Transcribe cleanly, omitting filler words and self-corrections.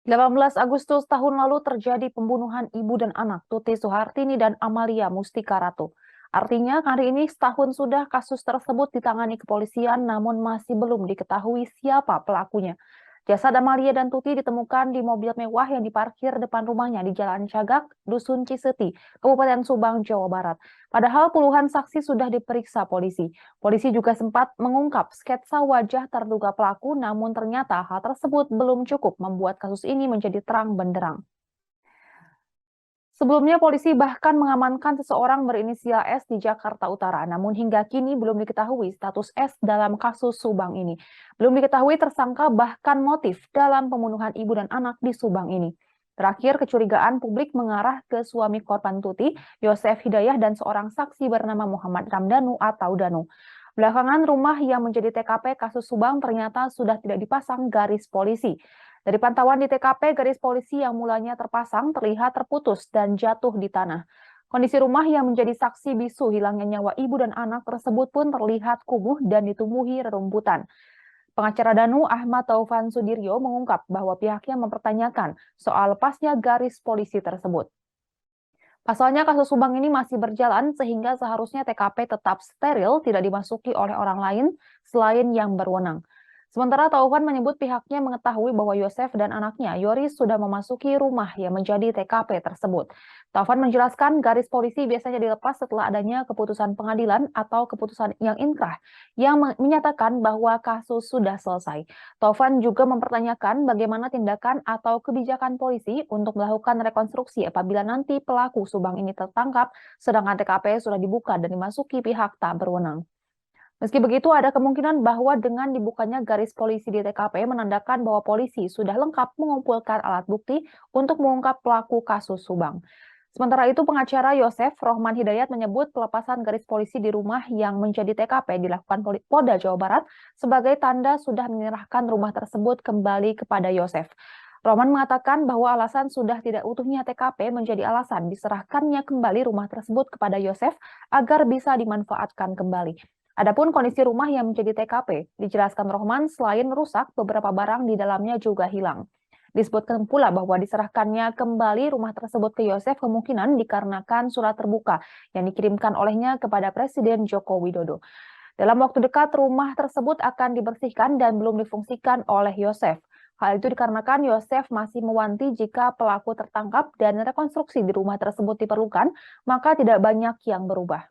18 Agustus tahun lalu terjadi pembunuhan ibu dan anak Tuti Suhartini dan Amalia Mustika Ratu. Artinya hari ini setahun sudah kasus tersebut ditangani kepolisian namun masih belum diketahui siapa pelakunya. Jasad Amalia dan Tuti ditemukan di mobil mewah yang diparkir depan rumahnya di Jalan Cagak, Dusun Ciseti, Kabupaten Subang, Jawa Barat. Padahal puluhan saksi sudah diperiksa polisi. Polisi juga sempat mengungkap sketsa wajah terduga pelaku, namun ternyata hal tersebut belum cukup membuat kasus ini menjadi terang benderang. Sebelumnya polisi bahkan mengamankan seseorang berinisial S di Jakarta Utara, namun hingga kini belum diketahui status S dalam kasus Subang ini. Belum diketahui tersangka bahkan motif dalam pembunuhan ibu dan anak di Subang ini. Terakhir, kecurigaan publik mengarah ke suami korban Tuti, Yosef Hidayah, dan seorang saksi bernama Muhammad Ramdanu atau Danu. Belakangan rumah yang menjadi TKP kasus Subang ternyata sudah tidak dipasang garis polisi. Dari pantauan di TKP, garis polisi yang mulanya terpasang terlihat terputus dan jatuh di tanah. Kondisi rumah yang menjadi saksi bisu hilangnya nyawa ibu dan anak tersebut pun terlihat kumuh dan ditumbuhi rerumputan. Pengacara Danu Ahmad Taufan Sudiryo mengungkap bahwa pihaknya mempertanyakan soal lepasnya garis polisi tersebut. Pasalnya kasus Subang ini masih berjalan sehingga seharusnya TKP tetap steril, tidak dimasuki oleh orang lain selain yang berwenang. Sementara Taufan menyebut pihaknya mengetahui bahwa Yosef dan anaknya Yoris sudah memasuki rumah yang menjadi TKP tersebut. Taufan menjelaskan garis polisi biasanya dilepas setelah adanya keputusan pengadilan atau keputusan yang inkrah yang menyatakan bahwa kasus sudah selesai. Taufan juga mempertanyakan bagaimana tindakan atau kebijakan polisi untuk melakukan rekonstruksi apabila nanti pelaku Subang ini tertangkap, sedangkan TKP sudah dibuka dan dimasuki pihak tak berwenang. Meski begitu, ada kemungkinan bahwa dengan dibukanya garis polisi di TKP menandakan bahwa polisi sudah lengkap mengumpulkan alat bukti untuk mengungkap pelaku kasus Subang. Sementara itu, pengacara Yosef Rohman Hidayat menyebut pelepasan garis polisi di rumah yang menjadi TKP dilakukan Polda Jawa Barat sebagai tanda sudah menyerahkan rumah tersebut kembali kepada Yosef. Rohman mengatakan bahwa alasan sudah tidak utuhnya TKP menjadi alasan diserahkannya kembali rumah tersebut kepada Yosef agar bisa dimanfaatkan kembali. Adapun kondisi rumah yang menjadi TKP, dijelaskan Rohman selain rusak, beberapa barang di dalamnya juga hilang. Disebutkan pula bahwa diserahkannya kembali rumah tersebut ke Yosef kemungkinan dikarenakan surat terbuka yang dikirimkan olehnya kepada Presiden Joko Widodo. Dalam waktu dekat, rumah tersebut akan dibersihkan dan belum difungsikan oleh Yosef. Hal itu dikarenakan Yosef masih mewanti jika pelaku tertangkap dan rekonstruksi di rumah tersebut diperlukan, maka tidak banyak yang berubah.